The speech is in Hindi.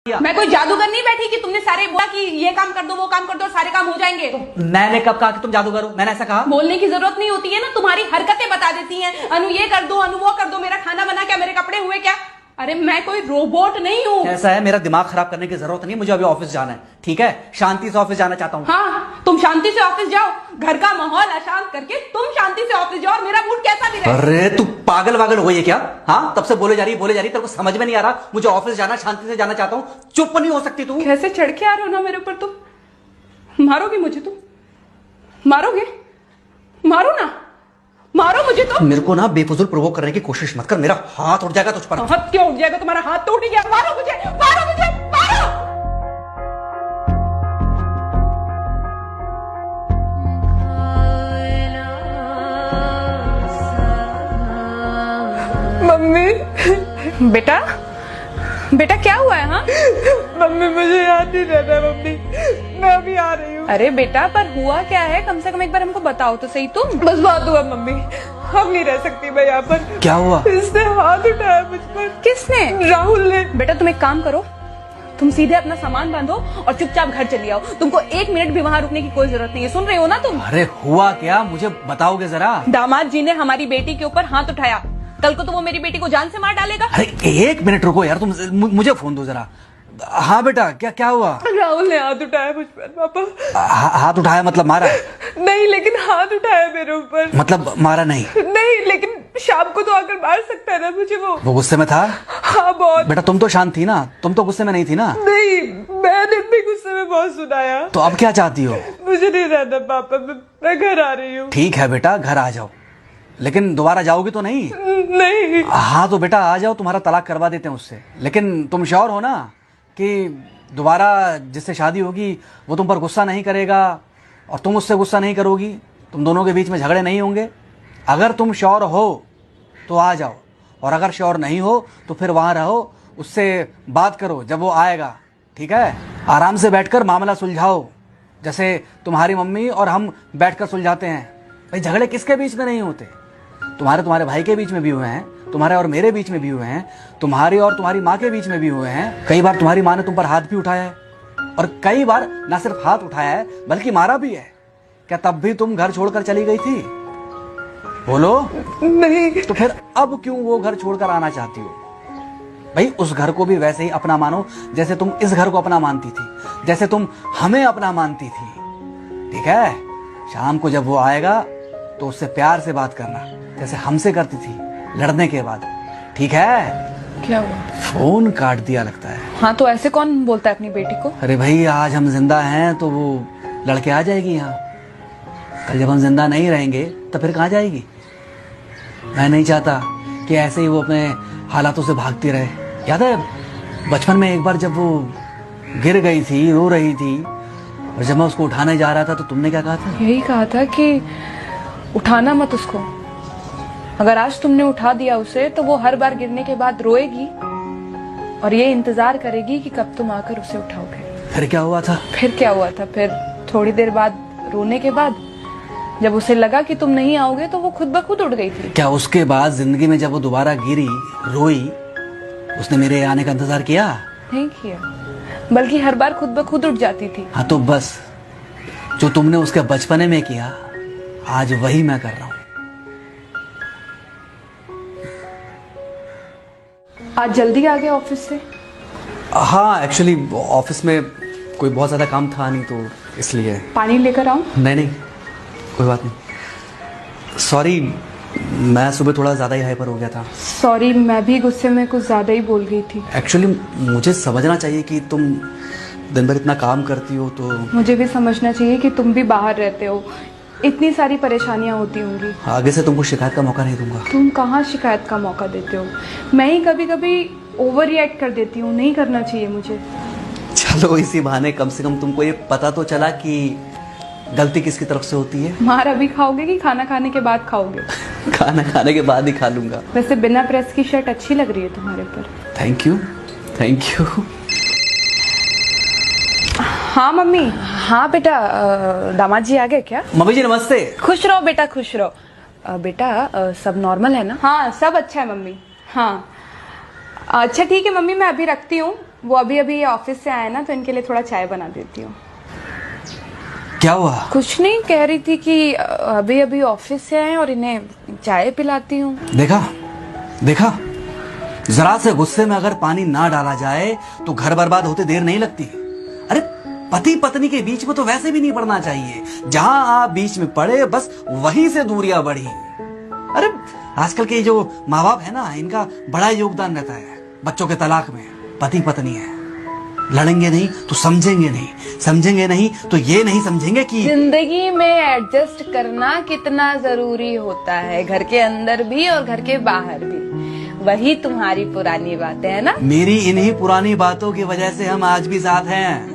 मैं कोई जादूगर नहीं बैठी कि तुमने सारे बोला कि ये काम कर दो वो काम कर दो सारे काम हो जाएंगे। मैंने कब कहा कि तुम जादूगर हो? मैंने ऐसा कहा? बोलने की जरूरत नहीं होती है ना, तुम्हारी हरकतें बता देती हैं। अनु ये कर दो, अनु वो कर दो, मेरा खाना बना क्या, मेरे कपड़े हुए क्या। अरे मैं कोई रोबोट नहीं हूँ। ऐसा है, मेरा दिमाग खराब करने की जरूरत नहीं, मुझे अभी ऑफिस जाना है। ठीक है, शांति से ऑफिस जाना चाहता हूँ। हाँ तुम शांति से ऑफिस जाओ, घर का माहौल अशांत करके तुम शांति से ऑफिस जाओ और मेरा मूड कैसा भी रहे। अरे तू पागल वागल हो गई है क्या? हाँ, तब से बोले जा रही तेरे को समझ में नहीं आ रहा। मुझे ऑफिस जाना, शांति से जाना चाहता हूँ। चुप नहीं हो सकती तू? कैसे चढ़ के आ रहे हो ना मेरे ऊपर तुम। मारोगे मुझे तुम? मारोगे? मारो ना, मारो मुझे तो। मेरे को ना बेफजूल प्रोवोक करने की कोशिश मत कर, मेरा हाथ उठ जाएगा तुझ पर। हाथ क्यों उठ जाएगा? तुम्हारा हाथ तो उठ गया। मारो मुझे, मारो मुझे, मारो। मम्मी। बेटा बेटा क्या हुआ है? हाँ मम्मी मुझे याद नहीं रहता मम्मी, मैं अभी आ रही हूँ। अरे बेटा पर हुआ क्या है, कम से कम एक बार हमको बताओ तो सही तुम। बस बात हुआ मम्मी, हम नहीं रह सकती मैं यहाँ पर। क्या हुआ? इसने हाथ उठाया मुझ पर। किसने? राहुल ने। बेटा तुम एक काम करो, तुम सीधे अपना सामान बांधो और चुपचाप घर चली आओ। तुमको 1 मिनट भी वहाँ रुकने की कोई जरूरत नहीं है, सुन रहे हो ना तुम? अरे हुआ क्या, मुझे बताओगे जरा? दामाद जी ने हमारी बेटी के ऊपर हाथ उठाया, कल को तो वो मेरी बेटी को जान से मार डालेगा। अरे 1 मिनट रुको यार, तुम मुझे फोन दो जरा। हाँ बेटा, क्या हुआ? राहुल ने हाथ उठाया मुझ पर पापा। हाथ उठाया मतलब मारा? नहीं लेकिन हाथ उठाया मेरे ऊपर। मतलब मारा नहीं? नहीं लेकिन शाम को तो आकर मार सकता है ना मुझे वो गुस्से में था? हाँ बहुत। बेटा तुम तो शांत थी ना, तुम तो गुस्से में नहीं थी ना? नहीं, मैंने भी गुस्से में बहुत सुनाया। तो अब क्या चाहती हो? मुझे नहीं रहना पापा, मैं घर आ रही हूँ। ठीक है बेटा, घर आ जाओ, लेकिन दोबारा जाओगी तो नहीं? नहीं। हाँ तो बेटा आ जाओ, तुम्हारा तलाक करवा देते हैं उससे। लेकिन तुम श्योर हो ना कि दोबारा जिससे शादी होगी वो तुम पर गुस्सा नहीं करेगा और तुम उससे गुस्सा नहीं करोगी, तुम दोनों के बीच में झगड़े नहीं होंगे? अगर तुम श्योर हो तो आ जाओ, और अगर श्योर नहीं हो तो फिर वहाँ रहो, उससे बात करो जब वो आएगा। ठीक है, आराम से बैठकर मामला सुलझाओ, जैसे तुम्हारी मम्मी और हम बैठकर सुलझाते हैं। भाई झगड़े किसके बीच में नहीं होते? तुम्हारे भाई के बीच में भी हुए हैं, तुम्हारे और मेरे बीच में भी हुए हैं, तुम्हारी और तुम्हारी माँ के बीच में भी हुए हैं। कई बार तुम्हारी माँ ने तुम पर हाथ भी उठाया है, और कई बार ना सिर्फ हाथ उठाया है बल्कि मारा भी है। क्या तब भी तुम घर छोड़कर चली गई थी? बोलो। नहीं। तो फिर अब क्यों वो घर छोड़कर आना चाहती हो? भाई उस घर को भी वैसे ही अपना मानो जैसे तुम इस घर को अपना मानती थी, जैसे तुम हमें अपना मानती थी। ठीक है, शाम को जब वो आएगा तो उससे प्यार से बात करना, जैसे हमसे करती थी लड़ने के बाद। ठीक है? क्या हुआ? फोन काट दिया लगता है। हाँ तो ऐसे कौन बोलता है अपनी बेटी को? अरे भाई आज हम जिंदा हैं तो वो लड़के आ जाएगी यहाँ, कल जब हम जिंदा नहीं रहेंगे तो फिर कहाँ जाएगी? मैं नहीं चाहता कि ऐसे ही वो अपने हालातों से भागती रहे। याद है बचपन में एक बार जब वो गिर गई थी, रो रही थी, और जब मैं उसको उठाने जा रहा था तो तुमने क्या कहा था? यही कहा था कि उठाना मत उसको। अगर आज तुमने उठा दिया उसे तो वो हर बार गिरने के बाद रोएगी और ये इंतजार करेगी कि कब तुम आकर उसे उठाओगे। फिर क्या हुआ था? फिर क्या हुआ था? फिर थोड़ी देर बाद रोने के बाद जब उसे लगा कि तुम नहीं आओगे तो वो खुद ब खुद उठ गई थी। क्या उसके बाद जिंदगी में जब वो दोबारा गिरी, रोई, उसने मेरे आने का इंतजार किया? नहीं किया, बल्कि हर बार खुद ब खुद उठ जाती थी। हाँ तो बस जो तुमने उसके बचपने में किया आज वही मैं कर रहा हूँ। आज जल्दी आ गए ऑफिस से? हाँ एक्चुअली ऑफिस में कोई बहुत ज़्यादा काम था नहीं तो इसलिए। पानी लेकर आऊं? नहीं कोई बात नहीं, सॉरी, मैं सुबह थोड़ा ज़्यादा ही हाइपर हो गया था। सॉरी, मैं भी गुस्से में कुछ ज़्यादा ही बोल गई थी। एक्चुअली मुझे समझना चाहिए कि तुम दिन भर इतना काम करती हो तो। मुझे भी समझना चाहिए कि तुम भी बाहर रहते हो, इतनी सारी परेशानियां होती होंगी। आगे से तुमको शिकायत का मौका नहीं दूंगा। तुम कहाँ शिकायत का मौका देते हो? मैं ही कभी कभी ओवर रिएक्ट कर देती हूँ, नहीं करना चाहिए मुझे। चलो इसी बहाने कम से कम तुमको ये पता तो चला कि गलती किसकी तरफ से होती है। मार अभी खाओगे कि खाना खाने के बाद खाओगे? खाना खाने के बाद ही खा लूंगा। वैसे बिना प्रेस की शर्ट अच्छी लग रही है तुम्हारे पर। Thank you. हाँ मम्मी। हाँ बेटा, दामाद जी आ गए क्या? मम्मी जी नमस्ते। खुश रहो बेटा, खुश रहो। बेटा सब नॉर्मल है ना? हाँ सब अच्छा है मम्मी। हाँ अच्छा ठीक है मम्मी, मैं अभी रखती हूँ, वो अभी अभी ऑफिस से आए ना, तो इनके लिए थोड़ा चाय बना देती हूँ। क्या हुआ? कुछ नहीं, कह रही थी कि अभी अभी ऑफिस से आए और इन्हें चाय पिलाती हूँ। देखा देखा, जरा से गुस्से में अगर पानी ना डाला जाए तो घर बर्बाद होते देर नहीं लगती। अरे पति पत्नी के बीच में तो वैसे भी नहीं पड़ना चाहिए। जहां आप बीच में पड़े बस वहीं से दूरियां बढ़ी। अरे आजकल के जो माँ बाप है ना, इनका बड़ा योगदान रहता है बच्चों के तलाक में। पति पत्नी है, लड़ेंगे नहीं तो समझेंगे नहीं, समझेंगे नहीं तो ये नहीं समझेंगे कि जिंदगी में एडजस्ट करना कितना जरूरी होता है, घर के अंदर भी और घर के बाहर भी। वही तुम्हारी पुरानी बातें है ना। मेरी इन्हीं पुरानी बातों की वजह से हम आज भी साथ हैं।